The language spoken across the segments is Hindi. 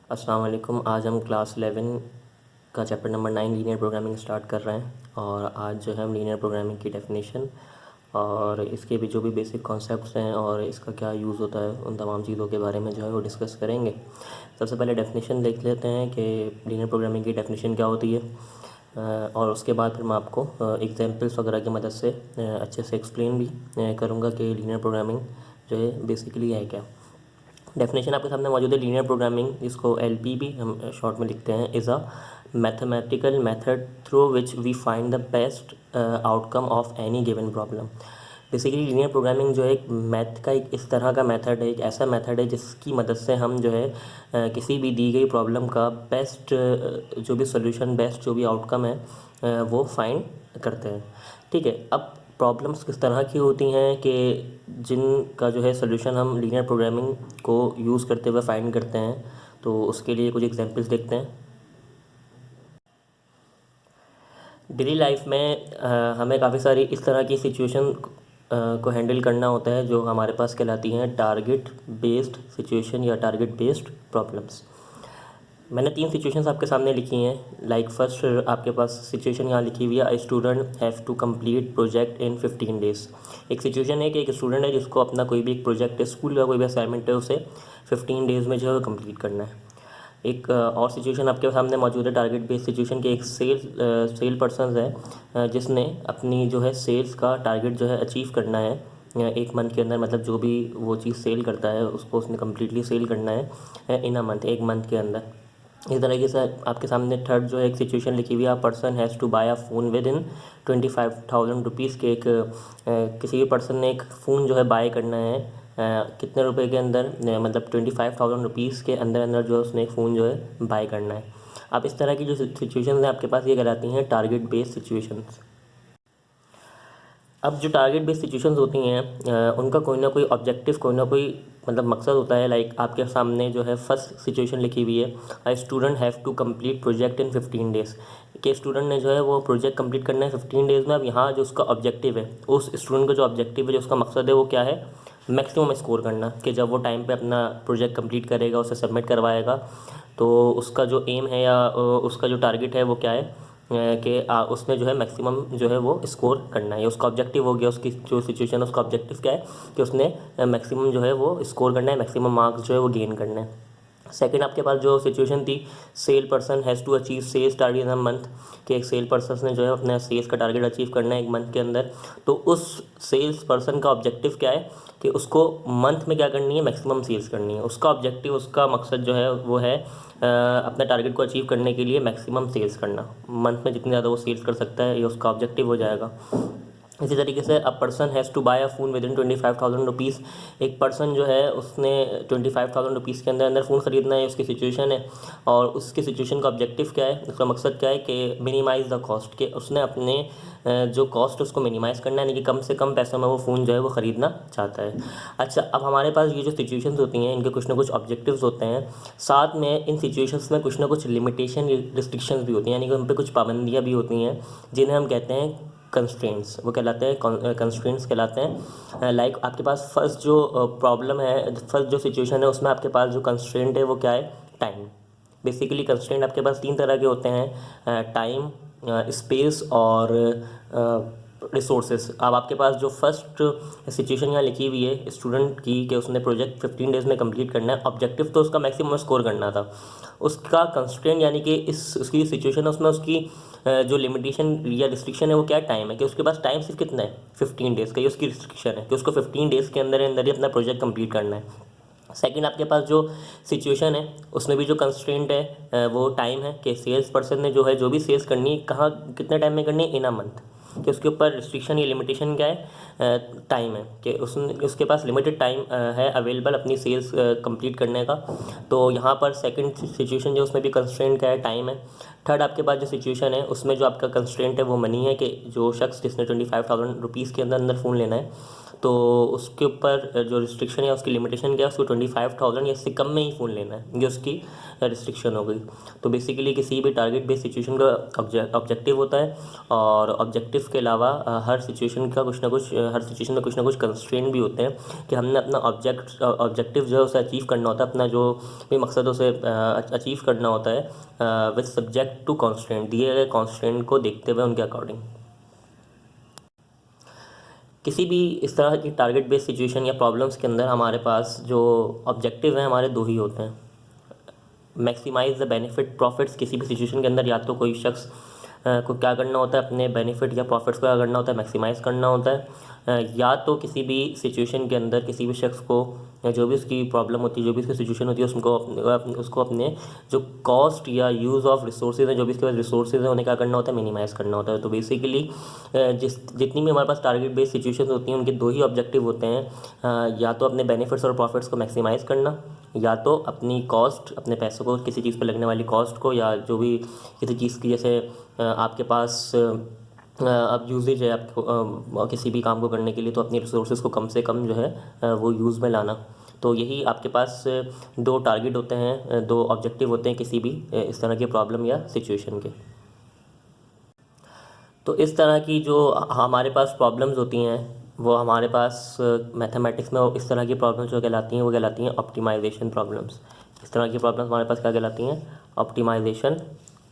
अस्सलाम वालेकुम। आज हम क्लास 11 का chapter number 9 linear programming start कर रहे हैं। और आज जो है हम लीनियर प्रोग्रामिंग की डेफिनेशन और इसके भी जो भी बेसिक कॉन्सेप्ट्स हैं और इसका क्या यूज़ होता है उन तमाम चीज़ों के बारे में जो है वो डिस्कस करेंगे। सबसे पहले डेफिनेशन देख लेते हैं कि लीनियर प्रोग्रामिंग की डेफिनेशन क्या होती है, और उसके बाद फिर मैं आपको एग्जांपल्स वगैरह की मदद से अच्छे से एक्सप्लेन भी करूँगा कि लीनियर प्रोग्रामिंग जो है बेसिकली है क्या। डेफिनेशन आपके सामने मौजूद है। लीनियर प्रोग्रामिंग, जिसको एलपी भी हम शॉर्ट में लिखते हैं, is a mathematical method through which we find the best outcome of any given problem. Basically linear programming जो है एक मैथ का एक इस तरह का मेथड है, एक ऐसा मेथड है जिसकी मदद से हम जो है किसी भी दी गई प्रॉब्लम का बेस्ट जो भी सोल्यूशन, बेस्ट जो भी आउटकम है वो फाइंड करते हैं। ठीक है, अब प्रॉब्लम्स किस तरह की होती हैं कि जिनका जो है सोल्यूशन हम लीनियर प्रोग्रामिंग को यूज़ करते हुए फाइंड करते हैं। तो उसके लिए कुछ एग्जांपल्स देखते हैं। डेली लाइफ में हमें काफ़ी सारी इस तरह की सिचुएशन को हैंडल करना होता है जो हमारे पास कहलाती हैं टारगेट बेस्ड सिचुएशन या टारगेट बेस्ड प्रॉब्लम्स। मैंने 3 सिचुएशंस आपके सामने लिखी हैं। लाइक फर्स्ट, आपके पास सिचुएशन यहाँ लिखी हुई है, a student have to complete project in 15 days. एक सिचुएशन है कि एक स्टूडेंट है जिसको अपना कोई भी एक प्रोजेक्ट है, स्कूल का कोई भी असाइनमेंट है, उसे 15 डेज़ में जो है कंप्लीट करना है। एक और सिचुएशन आपके सामने मौजूद है टारगेट बेस्ड सिचुएशन के। एक सेल पर्सन है जिसने अपनी जो है सेल्स का टारगेट जो है अचीव करना है एक मंथ के अंदर। मतलब जो भी वो चीज़ सेल करता है उसको उसने कम्प्लीटली सेल करना है इन अ मंथ, एक मंथ के अंदर। इस तरीके से आपके सामने थर्ड जो है एक सिचुएशन लिखी हुई है, person has to buy a phone within 25,000 rupees के। एक किसी भी पर्सन ने एक फ़ोन जो है बाय करना है कितने रुपए के अंदर, मतलब 25,000 रुपीज़ के अंदर अंदर जो है उसने एक फ़ोन जो है बाय करना है। अब इस तरह की जो सिचुएशंस हैं आपके पास, ये कहलाती हैं टारगेट बेस्ड सिचुएशंस। अब जो टारगेट बेस्ड सिचुएशंस होती हैं उनका कोई ना कोई ऑब्जेक्टिव, कोई ना कोई मतलब मकसद होता है। लाइक आपके सामने जो है फर्स्ट सिचुएशन लिखी हुई है, a student have to complete project in 15 days. कि स्टूडेंट ने जो है वो प्रोजेक्ट कंप्लीट करना है 15 डेज़ में। अब यहाँ जो उसका ऑब्जेक्टिव है, उस स्टूडेंट का जो ऑब्जेक्टिव है, जो उसका मकसद है, वो क्या है? मैक्सिमम स्कोर करना। कि जब वो टाइम पे अपना प्रोजेक्ट कंप्लीट करेगा, उसे सबमिट करवाएगा, तो उसका जो एम है या उसका जो टारगेट है वो क्या है कि उसमें जो है मैक्सिमम जो है वो स्कोर करना है। उसका ऑब्जेक्टिव हो गया, उसकी जो सिचुएशन है उसका ऑब्जेक्टिव क्या है कि उसने मैक्सिमम जो है वो स्कोर करना है, मैक्सिमम मार्क्स जो है वो गेन करना है। सेकंड आपके पास जो सिचुएशन थी, sale person has to achieve sales target in a month. कि एक सेल पर्सन ने जो है अपना सेल्स का टारगेट अचीव करना है एक मंथ के अंदर। तो उस सेल्स पर्सन का ऑब्जेक्टिव क्या है कि उसको मंथ में क्या करनी है? मैक्सिमम सेल्स करनी है। उसका ऑब्जेक्टिव, उसका मकसद जो है वो है अपने टारगेट को अचीव करने के लिए मैक्सिमम सेल्स करना। मंथ में जितनी ज़्यादा वो सेल्स कर सकता है ये उसका ऑब्जेक्टिव हो जाएगा। इसी तरीके से a person has to buy a phone within 25,000 rupees. एक पर्सन जो है उसने 25,000 रुपीज़ के अंदर अंदर फ़ोन ख़रीदना है, उसकी सिचुएशन है। और उसकी सिचुएशन का ऑब्जेक्टिव क्या है, उसका मकसद क्या है कि मिनिमाइज़ द कॉस्ट। कि उसने अपने जो कॉस्ट उसको मिनिमाइज़ करना है, यानी कि कम से कम पैसों में वो फ़ोन जो है वो ख़रीदना चाहता है। अच्छा, अब हमारे पास ये जो सिचुएशंस होती हैं इनके कुछ ना कुछ ऑब्जेक्टिव्स होते हैं। साथ में इन सिचुएशंस में कुछ ना कुछ लिमिटेशन, रिस्ट्रिक्शंस भी होती हैं, यानी कि उन पे कुछ पाबंदियाँ भी होती हैं जिन्हें हम कहते हैं कंस्ट्रेंट्स। वो कहलाते हैं कंस्ट्रेंट्स कहलाते हैं। लाइक आपके पास फर्स्ट जो प्रॉब्लम है, फर्स्ट जो सिचुएशन है, उसमें आपके पास जो कंस्ट्रेंट है वो क्या है? टाइम। बेसिकली कंस्ट्रेंट आपके पास 3 तरह के होते हैं, टाइम, स्पेस और रिसोर्सेज। अब आपके पास जो फर्स्ट सिचुएशन यहाँ लिखी हुई है स्टूडेंट की कि उसने प्रोजेक्ट 15 डेज़ में कंप्लीट करना है, ऑब्जेक्टिव तो उसका मैक्सिमम स्कोर करना था। उसका कंस्ट्रेंट यानी कि इस उसकी सिचुएशन है उसमें उसकी जो लिमिटेशन या रिस्ट्रिक्शन है वो क्या टाइम है, कि उसके पास टाइम सिर्फ कितना है? 15 डेज़ का। ये उसकी रिस्ट्रिक्शन है कि उसको 15 डेज़ के अंदर अंदर ही अपना प्रोजेक्ट कंप्लीट करना है। सेकंड आपके पास जो सिचुएशन है उसमें भी जो कंस्ट्रेंट है वो टाइम है। कि सेल्स पर्सन ने जो है जो भी सेल्स करनी है, कहाँ कितने टाइम में करनी है? इन अ मंथ। कि उसके ऊपर रिस्ट्रिक्शन या लिमिटेशन क्या है? टाइम है। कि उसके पास लिमिटेड टाइम है अवेलेबल अपनी सेल्स कंप्लीट करने का। तो यहाँ पर सेकंड सिचुएशन जो उसमें भी कंस्ट्रेंट क्या है? टाइम है। थर्ड आपके पास जो सिचुएशन है उसमें जो आपका कंस्ट्रेंट है वो मनी है कि जो शख्स जिसने 25,000 रुपीज़ के अंदर अंदर फ़ोन लेना है तो उसके ऊपर जो रिस्ट्रिक्शन है उसकी लिमिटेशन क्या है, उसको 25,000 या इससे कम में ही फ़ोन लेना है, ये उसकी रिस्ट्रिक्शन हो गई। तो बेसिकली किसी भी टारगेट बेस्ड सिचुएशन का ऑब्जेक्टिव होता है और ऑब्जेक्टिव के अलावा हर सिचुएशन का कुछ ना कुछ हर सिचुएशन में कुछ ना कुछ कंस्ट्रेंट भी होते हैं कि हमने अपना ऑब्जेक्टिव जो है उसे अचीव करना होता है, अपना जो भी मकसद उसे अचीव करना होता है विद सब्जेक्ट टू कॉन्स्टेंट, दिए गए कॉन्स्टेंट को देखते हुए उनके अकॉर्डिंग। किसी भी इस तरह की टारगेट बेस्ड सिचुएशन या प्रॉब्लम्स के अंदर हमारे पास जो ऑब्जेक्टिव हैं हमारे दो ही होते हैं। मैक्सिमाइज़ द बेनिफिट प्रॉफिट्स, किसी भी सिचुएशन के अंदर या तो कोई शख्स को क्या करना होता है, अपने बेनिफिट या प्रॉफिट्स को क्या करना होता है, मैक्सिमाइज़ करना होता है, या तो किसी भी सिचुएशन के अंदर किसी भी शख्स को या जो भी उसकी प्रॉब्लम होती है, जो भी उसकी सिचुएशन होती है, उसको अपने जो कॉस्ट या यूज़ ऑफ रिसोर्सेज हैं, जो भी इसके पास रिसोर्सेज हैं, उन्हें क्या करना होता है, मिनिमाइज़ करना होता है। तो बेसिकली जितनी भी हमारे पास टारगेट बेस्ड सिचुएशन होती हैं उनके दो ही ऑब्जेक्टिव होते हैं, या तो अपने बेनिफिट्स और प्रॉफिट्स को मैक्सिमाइज़ करना, या तो अपनी कॉस्ट, अपने पैसों को, किसी चीज़ पर लगने वाली कॉस्ट को, या जो भी किसी चीज़ की जैसे आपके पास अब यूजेज है आपको किसी भी काम को करने के लिए, तो अपनी रिसोर्सेज को कम से कम जो है वो यूज़ में लाना। तो यही आपके पास दो टारगेट होते हैं, दो ऑब्जेक्टिव होते हैं किसी भी इस तरह की प्रॉब्लम या सिचुएशन के। तो इस तरह की जो हमारे पास प्रॉब्लम्स होती हैं वो हमारे पास मैथमेटिक्स में इस तरह की प्रॉब्लम्स जो कहलाती हैं वो कहलाती हैं ऑप्टिमाइजेशन प्रॉब्लम्स। इस तरह की प्रॉब्लम्स हमारे पास क्या कहलाती हैं, ऑप्टिमाइजेशन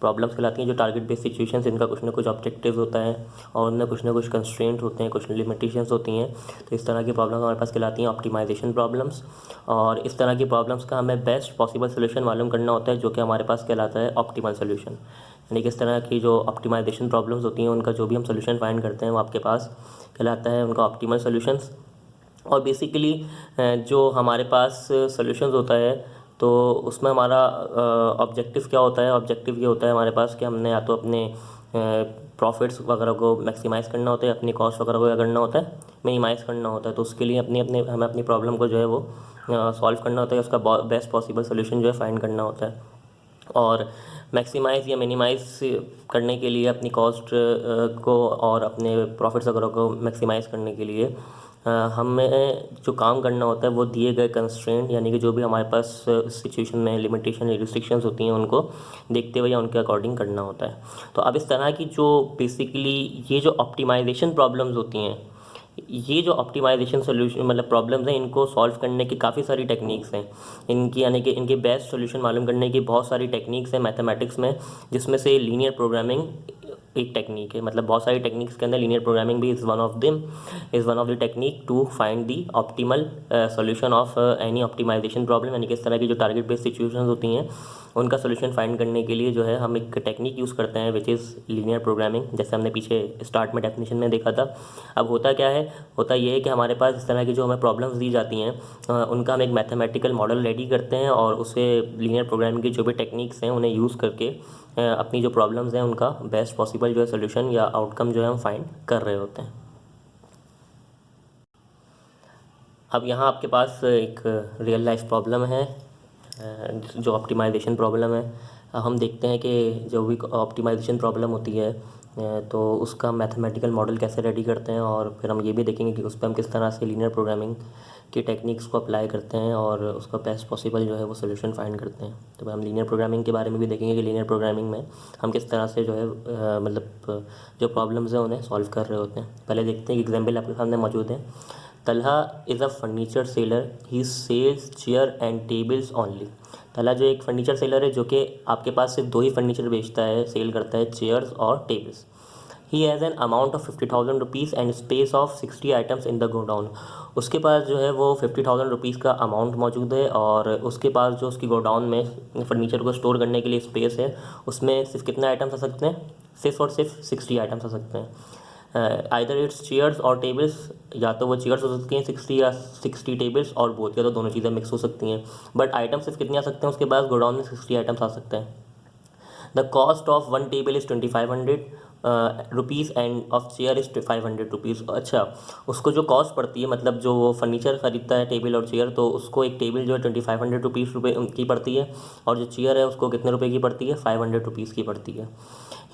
प्रॉब्लम्स कहलाती हैं, जो टारगेट बेस्ड सिचुएशन इनका कुछ ना कुछ ऑब्जेक्टिव होता है और उनमें कुछ ना कुछ कंस्ट्रेंट होते हैं, कुछ लिमिटेशंस होती हैं। तो इस तरह की प्रॉब्लम्स हमारे पास कहलाती हैं ऑप्टिमाइजेशन प्रॉब्लम्स। और इस तरह की प्रॉब्लम्स का हमें बेस्ट पॉसिबल सोल्यूशन मालूम करना होता है, जो कि हमारे पास कहलाता है ऑप्टिमल सोल्यूशन। यानी कि इस तरह की जो ऑप्टिमाइजेशन प्रॉब्लम्स होती हैं उनका जो भी हम सोल्यूशन फाइंड करते हैं वो आपके पास कहलाता है उनका ऑप्टिमल सोल्यूशंस। और बेसिकली जो हमारे पास सोल्यूशंस होता है तो उसमें हमारा ऑब्जेक्टिव क्या होता है, ऑब्जेक्टिव ये होता है हमारे पास कि हमने या तो अपने प्रॉफिट्स वगैरह को मैक्सिमाइज़ करना होता है, अपनी कॉस्ट वगैरह को क्या करना होता है, मिनिमाइज़ करना होता है। तो उसके लिए हमें अपनी प्रॉब्लम को जो है वो सॉल्व करना होता है, उसका बेस्ट पॉसिबल सोल्यूशन जो है फाइंड करना होता है। और मैक्सिमाइज़ या मिनिमाइज़ करने के लिए अपनी कॉस्ट को और अपने प्रॉफिट्स वगैरह को मैक्सिमाइज़ करने के लिए हमें जो काम करना होता है वो दिए गए कंस्ट्रेंट, यानी कि जो भी हमारे पास सिचुएशन में लिमिटेशन या रिस्ट्रिक्शंस होती हैं उनको देखते हुए या उनके अकॉर्डिंग करना होता है। तो अब इस तरह की जो बेसिकली ये जो ऑप्टिमाइजेशन प्रॉब्लम्स होती हैं, ये जो ऑप्टिमाइजेशन सोल्यूशन मतलब प्रॉब्लम्स हैं, इनको सॉल्व करने की काफ़ी सारी टेक्निक्स हैं इनकी, यानी कि इनके बेस्ट सोल्यूशन मालूम करने की बहुत सारी टेक्निक्स हैं मैथमेटिक्स में, जिसमें से लीनियर प्रोग्रामिंग एक टेक्निक है। मतलब बहुत सारी टेक्निक्स के अंदर लीनियर प्रोग्रामिंग भी is one of the technique to find the optimal solution of any optimization problem. यानी कि इस तरह की जो टारगेट बेस्ड सिचुएशंस होती हैं उनका सोल्यूशन फाइंड करने के लिए जो है हम एक टेक्निक यूज़ करते हैं विच इज़ लीनियर प्रोग्रामिंग, जैसे हमने पीछे स्टार्ट में डेफिनेशन में देखा था। अब होता क्या है, होता ये है कि हमारे पास इस तरह की जो हमें प्रॉब्लम्स दी जाती हैं उनका हम एक मैथमेटिकल मॉडल रेडी करते हैं और उसे लीनियर प्रोग्रामिंग की जो भी टेक्निक्स हैं उन्हें यूज़ करके अपनी जो प्रॉब्लम्स हैं उनका बेस्ट पॉसिबल जो है सोल्यूशन या आउटकम जो है हम फाइंड कर रहे होते हैं। अब यहाँ आपके पास एक रियल लाइफ प्रॉब्लम है जो ऑप्टिमाइजेशन प्रॉब्लम है। हम देखते हैं कि जो भी ऑप्टिमाइजेशन प्रॉब्लम होती है तो उसका मैथमेटिकल मॉडल कैसे रेडी करते हैं, और फिर हम ये भी देखेंगे कि उस पर हम किस तरह से लीनियर प्रोग्रामिंग की टेक्निक्स को अप्लाई करते हैं और उसका बेस्ट पॉसिबल जो है वो सोल्यूशन फाइंड करते हैं। तो हम लीनियर प्रोग्रामिंग के बारे में भी देखेंगे कि लीनियर प्रोग्रामिंग में हम किस तरह से जो है मतलब जो प्रॉब्लम्स हैं उन्हें सॉल्व कर रहे होते हैं। पहले देखते हैं कि एग्जाम्पल आपके सामने मौजूद है। Talha is a furniture seller, he sells chair and tables only. Talha जो एक फर्नीचर सेलर है जो कि आपके पास सिर्फ दो ही फर्नीचर बेचता है, सेल करता है, चेयर्स और tables. He has an amount of 50,000 rupees and space of 60 items in the godown. उसके पास जो है वो 50,000 रुपीज़ का अमाउंट मौजूद है और उसके पास जो उसकी गोडाउन में फर्नीचर को स्टोर करने के लिए स्पेस है उसमें सिर्फ कितने आइटम्स आ सकते हैं, सिर्फ और सिर्फ 60 आइटम्स आ सकते हैं। आइदर इट्स चेयर्स और टेबल्स, या तो वो चेयर्स हो सकती हैं 60 या 60 टेबल्स और बोथ, या तो दोनों चीज़ें मिक्स हो सकती हैं। बट आइटम सिर्फ कितने आ सकते हैं उसके पास गोडाउन में 60 आइटम्स आ सकते हैं। The cost of one table is 2500, rupees end of chair is 500 rupees. अच्छा, उसको जो कॉस्ट पड़ती है, मतलब जो वो फर्नीचर ख़रीदता है टेबल और चेयर, तो उसको एक टेबल जो है 2500 रुपीज़ की पड़ती है, और जो चेयर है उसको कितने रुपए की पड़ती है, 500 रुपीज़ की पड़ती है।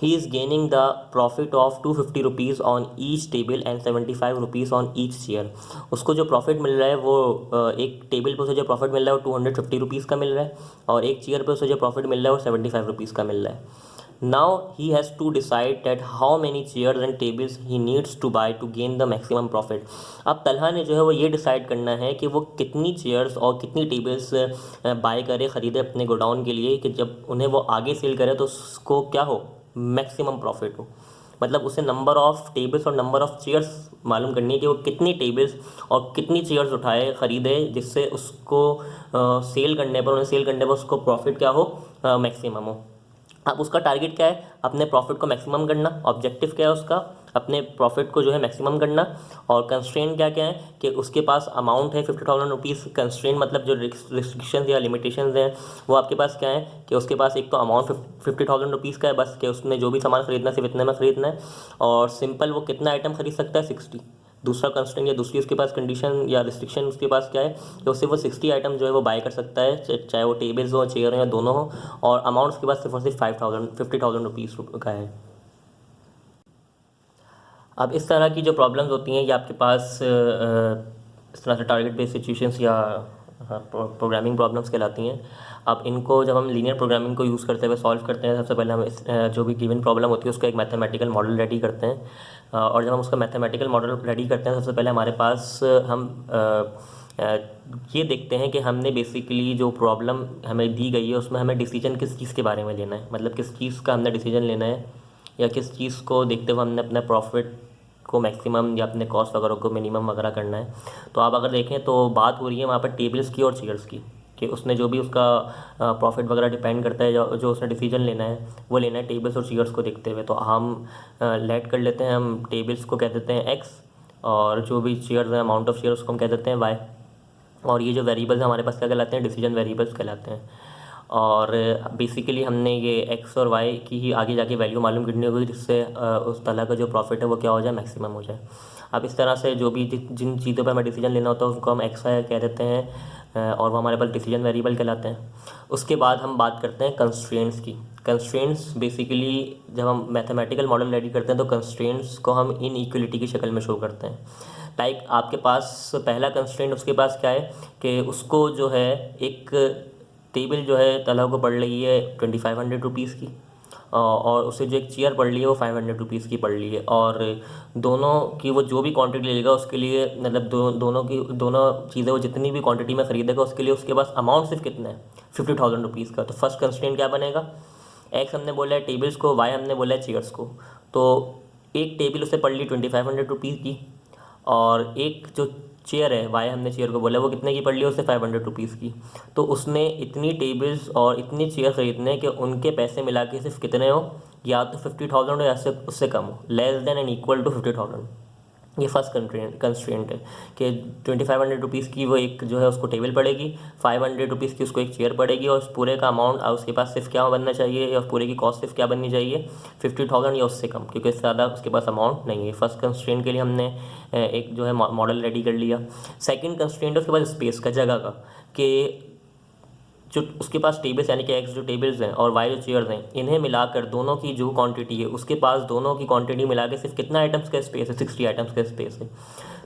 He is gaining the profit of 250 rupees on each table and 75 rupees on each chair. उसको जो प्रॉफिट मिल रहा है वो एक टेबल पर उसे जो प्रॉफिट मिल रहा है वो 250 रुपीज़ का मिल रहा है, और एक चेयर पर उसे जो प्रॉफिट मिल रहा है वो 75 रुपीज़ का मिल रहा है। Now he has to decide that how many chairs and tables he needs to buy to gain the maximum profit। अब तलहा ने जो है वो ये डिसाइड करना है कि वो कितनी चेयर्स और कितनी टेबल्स बाय करे, ख़रीदे अपने गोडाउन के लिए, कि जब उन्हें वो आगे सेल करे तो उसको क्या हो, मैक्सिमम प्रॉफिट हो। मतलब उसे नंबर ऑफ़ टेबल्स और नंबर ऑफ़ चेयर्स मालूम करनी है कि वो कितनी टेबल्स और कितनी चेयर्स उठाए, ख़रीदे, जिससे उसको सेल करने पर, उन्हें सेल करने पर उसको प्रॉफिट क्या हो, मैक्सिमम हो। अब उसका टारगेट क्या है, अपने प्रॉफिट को मैक्सिमम करना। ऑब्जेक्टिव क्या है उसका, अपने प्रॉफिट को जो है मैक्सिमम करना। और कंस्ट्रेंट क्या क्या है कि उसके पास अमाउंट है 50,000 रुपीज़। कंस्ट्रेंट मतलब जो रिस्ट्रिक्शंस या लिमिटेशंस हैं वो आपके पास क्या है कि उसके पास एक तो अमाउंट 50,000 रुपीज़ का है बस, कि उसने जो भी सामान खरीदना है सिर्फ इतने में ख़रीदना है, और सिंपल वो कितना आइटम खरीद सकता है, 60। दूसरा कंस्ट्रेंट या दूसरी उसके पास कंडीशन या रिस्ट्रिक्शन उसके पास क्या है कि उससे वो 60 आइटम जो है वो बाय कर सकता है, चाहे वो टेबल्स हो, चेयर हो या दोनों हो, और अमाउंट उसके पास सिर्फ और सिर्फ 50,000 रुपीज़ का है। अब इस तरह की जो प्रॉब्लम्स होती हैं ये आपके पास इस तरह से टारगेट बेस्ड सिचुएशंस या प्रोग्रामिंग प्रॉब्लम्स कहलाती हैं। अब इनको जब हम लीनियर प्रोग्रामिंग को यूज़ करते हुए सॉल्व करते हैं, सबसे पहले हम जो भी गिवन प्रॉब्लम होती है उसका एक मैथमेटिकल मॉडल रेडी करते हैं, और जब हम उसका मैथमेटिकल मॉडल रेडी करते हैं सबसे पहले हमारे पास हम ये देखते हैं कि हमने बेसिकली जो प्रॉब्लम हमें दी गई है उसमें हमें डिसीजन किस चीज़ के बारे में लेना है, मतलब किस चीज़ का हमने डिसीजन लेना है, या किस चीज़ को देखते हुए हमने अपने प्रॉफिट को मैक्सिमम या अपने कॉस्ट वगैरह को मिनिमम वगैरह करना है। तो आप अगर देखें तो बात हो रही है वहाँ पर टेबल्स की और चेयर्स की, कि उसने जो भी उसका प्रॉफिट वगैरह डिपेंड करता है, जो उसने डिसीजन लेना है वो लेना है टेबल्स और चेयर्स को देखते हुए। तो हम लेट कर लेते हैं, हम टेबल्स को कह देते हैं x, और जो भी चेयर्स हैं, अमाउंट ऑफ चेयर, उसको हम कह देते हैं y, और ये जो वेरिएबल्स हमारे पास क्या कहलाते हैं, डिसीजन वेरिएबल्स कहलाते हैं। और बेसिकली हमने ये x और y की ही आगे जाके वैल्यू मालूम करनी होगी, जिससे उस तरह का जो प्रॉफिट है वो क्या हो जाए, मैक्सिमम हो जाए। अब इस तरह से जो भी जिन चीज़ों पर हमें डिसीजन लेना होता है उसको हम x y कह देते हैं, और वो हमारे पास डिसीजन वेरिएबल कहलाते हैं। उसके बाद हम बात करते हैं कंस्ट्रेंट्स की। कंस्ट्रेंट्स बेसिकली जब हम मैथमेटिकल मॉडल रेडी करते हैं तो कंस्ट्रेंट्स को हम इन इक्वलिटी की शक्ल में शो करते हैं। लाइक आपके पास पहला कंस्ट्रेंट उसके पास क्या है कि उसको जो है एक टेबल जो है तलहा को पड़ रही है 2500 रुपीज़ की, और उसे जो एक चेयर पड़ रही है वो 500 रुपीज़ की पड़ रही है, और दोनों की वो जो भी क्वांटिटी लेगा उसके लिए, मतलब दोनों चीज़ें वो जितनी भी क्वांटिटी में ख़रीदेगा उसके लिए उसके पास अमाउंट सिर्फ कितना है, 50,000 रुपीज़ का। तो फर्स्ट कंस्ट्रेंट क्या बनेगा, एक्स हमने बोला है टेबल्स को, वाई हमने बोला है चेयर्स को। तो एक टेबल उसे पड़ ली 2500 रुपीज़ की, और एक जो चेयर है, वाई हमने चेयर को बोला वो कितने की पड़ ली, उससे 500 रुपीज़ की। तो उसने इतनी टेबल्स और इतनी चेयर ख़रीदने कि उनके पैसे मिला के सिर्फ कितने हो, या तो 50,000 हो या उससे कम हो, less than and equal to 50,000। ये फर्स्ट कंस्ट्रेंट है कि 2500 रुपीज़ की वो एक जो है उसको टेबल पड़ेगी, 500 रुपीज़ की उसको एक चेयर पड़ेगी, और उस पूरे का अमाउंट उसके पास सिर्फ क्या बनना चाहिए, या पूरे की कॉस्ट सिर्फ क्या बननी चाहिए, 50,000 या उससे कम, क्योंकि इससे ज़्यादा उसके पास अमाउंट नहीं है। फर्स्ट कंस्ट्रेंट के लिए हमने एक जो है मॉडल रेडी कर लिया। सेकेंड कंस्ट्रेंट है उसके पास स्पेस का, जगह का, कि जो उसके पास टेबल्स यानी कि एक्स जो टेबल्स हैं और वाई जो चेयर्स हैं, इन्हें मिलाकर दोनों की जो क्वांटिटी है उसके पास दोनों की क्वांटिटी मिला के सिर्फ कितना आइटम्स का स्पेस है, 60 आइटम्स का स्पेस है।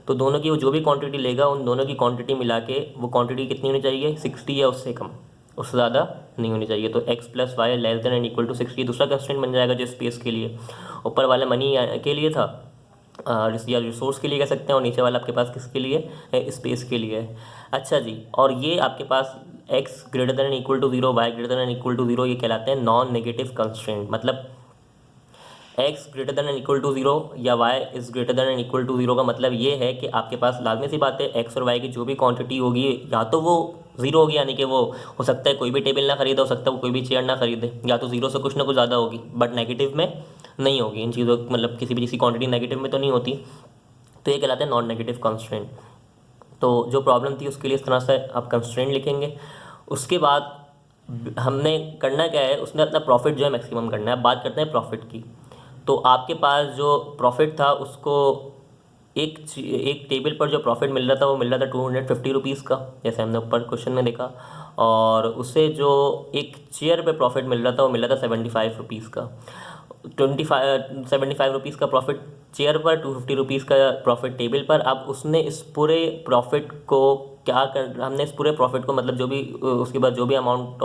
तो दोनों की वो जो भी क्वांटिटी लेगा उन दोनों की क्वांटिटी मिला के वो क्वांटिटी कितनी होनी चाहिए, 60 या उससे कम, उससे ज़्यादा नहीं होनी चाहिए। तो x plus y less than and equal to 60 दूसरा कंस्ट्रेंट बन जाएगा जो स्पेस के लिए। ऊपर वाला मनी के लिए था, या रिसोर्स के लिए कह सकते हैं, और नीचे वाला आपके पास किसके लिए है, स्पेस के लिए है। अच्छा जी, और ये आपके पास x greater than equal to 0, y greater than equal to 0, ये कहलाते हैं नॉन नेगेटिव कंस्ट्रेंट। मतलब x greater than equal to 0 या y is greater than equal to 0 का मतलब ये है कि आपके पास लाजमी सी बात है x और y की जो भी क्वांटिटी होगी या तो वो 0 होगी, यानी कि वो हो सकता है कोई भी टेबल ना खरीदे, हो सकता है वो कोई भी चेयर ना खरीदे, या तो 0 से कुछ ना कुछ ज़्यादा होगी, बट नेगेटिव में नहीं होगी। इन चीज़ों मतलब किसी भी चीज़ की क्वांटिटी नेगेटिव में तो नहीं होती, तो ये कहलाते हैं नॉन नेगेटिव कंस्ट्रेंट। तो जो प्रॉब्लम थी उसके लिए इस तरह से आप कंस्ट्रेंट लिखेंगे। उसके बाद हमने करना क्या है, उसने अपना प्रॉफिट जो है मैक्सिमम करना है। अब बात करते हैं प्रॉफिट की। तो आपके पास जो प्रॉफिट था उसको एक टेबल पर जो प्रॉफिट मिल रहा था वो मिल रहा था 250 रुपीज़ का, जैसे हमने ऊपर क्वेश्चन में देखा। और उसे जो एक चेयर पे प्रॉफिट मिल रहा था वो मिल रहा था 75 रुपीज़ का। 75 रुपीज़ का प्रॉफिट चेयर पर, 250 रुपीज़ का प्रॉफिट टेबल पर। अब उसने इस पूरे प्रॉफिट को क्या कर हमने इस पूरे प्रॉफिट को मतलब जो भी उसके बाद जो भी अमाउंट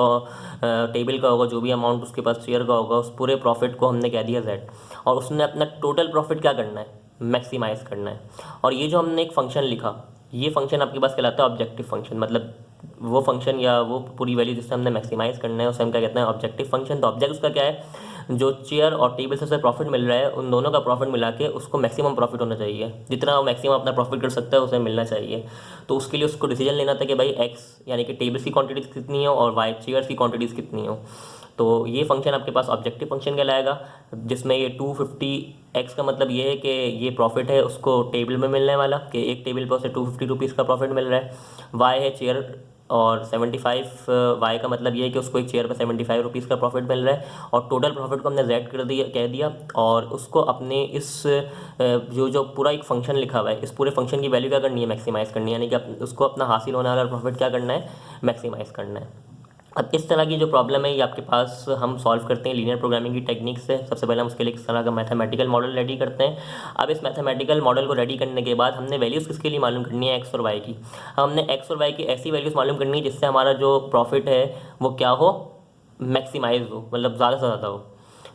टेबल का होगा, जो भी अमाउंट उसके पास चेयर का होगा, उस पूरे प्रॉफिट को हमने कह दिया Z। और उसने अपना टोटल प्रॉफिट क्या करना है, मैक्सिमाइज़ करना है। और ये जो हमने एक फ़ंक्शन लिखा, ये फ़ंक्शन आपके पास कहलाता है ऑब्जेक्टिव फ़ंक्शन। मतलब वो फंक्शन या वो पूरी वैल्यू जिससे हमने मैक्सिमाइज़ करना है उसे हम क्या कहते हैं, ऑब्जेक्टिव फ़ंक्शन। तो ऑब्जेक्ट उसका क्या है, जो चेयर और टेबल से प्रॉफिट मिल रहा है उन दोनों का प्रॉफिट मिला के उसको मैक्सिमम प्रॉफिट होना चाहिए, जितना वो मैक्सिमम अपना प्रॉफिट कर सकता है उसे मिलना चाहिए। तो उसके लिए उसको डिसीजन लेना था कि भाई एक्स यानी कि टेबल्स की क्वांटिटीज़ कितनी हो और वाई चेयर्स की क्वांटिटीज़ कितनी हो। तो ये फंक्शन आपके पास ऑब्जेक्टिव फंक्शन कहलाएगा, जिसमें ये 250x का मतलब ये है कि ये प्रॉफिट है उसको टेबल में मिलने वाला, कि एक टेबल पर उसे 250 रुपीज़ का प्रॉफिट मिल रहा है। वाई है चेयर, और 75 वाई का मतलब ये है कि उसको एक चेयर पर 75 रुपीज़ का प्रॉफिट मिल रहा है। और टोटल प्रॉफिट को हमने Z कर दिया, कह दिया। और उसको अपने इस जो पूरा एक फंक्शन लिखा हुआ है, इस पूरे फंक्शन की वैल्यू क्या करनी है, मैक्सिमाइज़ करनी है, यानी कि उसको अपना हासिल होने वाला प्रॉफिट क्या करना है, मैक्सिमाइज़ करना है। अब इस तरह की जो प्रॉब्लम है ये आपके पास हम सॉल्व करते हैं लीनियर प्रोग्रामिंग की टेक्निक से। सबसे पहले हम उसके लिए इस तरह का मैथमेटिकल मॉडल रेडी करते हैं। अब इस मैथमेटिकल मॉडल को रेडी करने के बाद हमने वैल्यूज़ किसके लिए मालूम करनी है, एक्स और वाई की। हमने एक्स और वाई की ऐसी वैल्यूज़ मालूम करनी है जिससे हमारा जो प्रॉफिट है वो क्या हो, मैक्सिमाइज हो, मतलब ज़्यादा से ज़्यादा हो।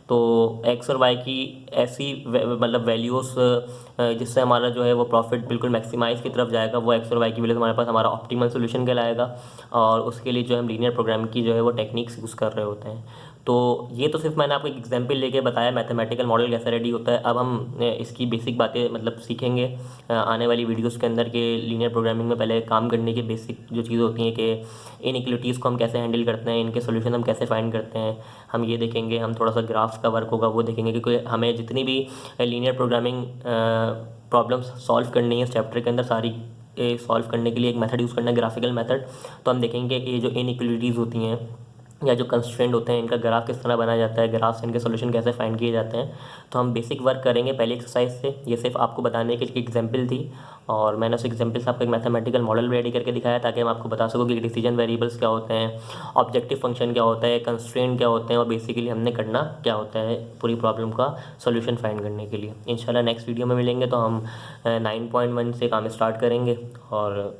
तो एक्स और वाई की ऐसी मतलब वैल्यूज़ जिससे हमारा जो है वो प्रॉफिट बिल्कुल मैक्सिमाइज़ की तरफ जाएगा, वो एक्स और वाई की वैल्यूज़ हमारे पास हमारा ऑप्टिमल सोल्यूशन कहलाएगा। और उसके लिए जो हम लीनियर प्रोग्राम की जो है वो टेक्निक्स यूज़ कर रहे होते हैं। तो ये तो सिर्फ मैंने आपको एक एग्जांपल लेके बताया मैथमेटिकल मॉडल कैसे रेडी होता है। अब हम इसकी बेसिक बातें मतलब सीखेंगे आने वाली वीडियोस के अंदर, के लीनियर प्रोग्रामिंग में पहले काम करने की बेसिक जो चीज़ होती हैं कि इनइक्वलिटीज़ को हम कैसे हैंडल करते हैं, इनके सोल्यूशन हम कैसे फाइंड करते हैं, हम ये देखेंगे। हम थोड़ा सा ग्राफ्स का वर्क होगा वो देखेंगे, क्योंकि हमें जितनी भी लीनियर प्रोग्रामिंग प्रॉब्लम्स सॉल्व करनी है इस चैप्टर के अंदर, सारी सॉल्व करने के लिए एक मेथड यूज़ करना है, ग्राफिकल मेथड। तो हम देखेंगे कि ये जो इनइक्वलिटीज़ होती हैं या जो कंस्ट्रेंट होते हैं, इनका ग्राफ किस तरह बनाया जाता है, ग्राफ से इनके सोल्यूशन कैसे फाइंड किए जाते हैं। तो हम बेसिक वर्क करेंगे पहले एक्सरसाइज से। ये सिर्फ आपको बताने की एग्जांपल थी, और मैंने उस एग्जांपल से आपको एक मैथमेटिकल मॉडल रेडी करके दिखाया ताकि हम आपको बता सको कि डिसीजन वेरिएबल्स क्या होते हैं, ऑब्जेक्टिव फंक्शन क्या होता है, कंस्ट्रेंट क्या होते हैं, और बेसिकली हमने करना क्या होता है पूरी प्रॉब्लम का सोल्यूशन फाइंड करने के लिए। इंशाल्लाह नेक्स्ट वीडियो में मिलेंगे तो हम 9.1 से काम स्टार्ट करेंगे और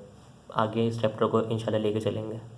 आगे इस चैप्टर को इंशाल्लाह लेके चलेंगे।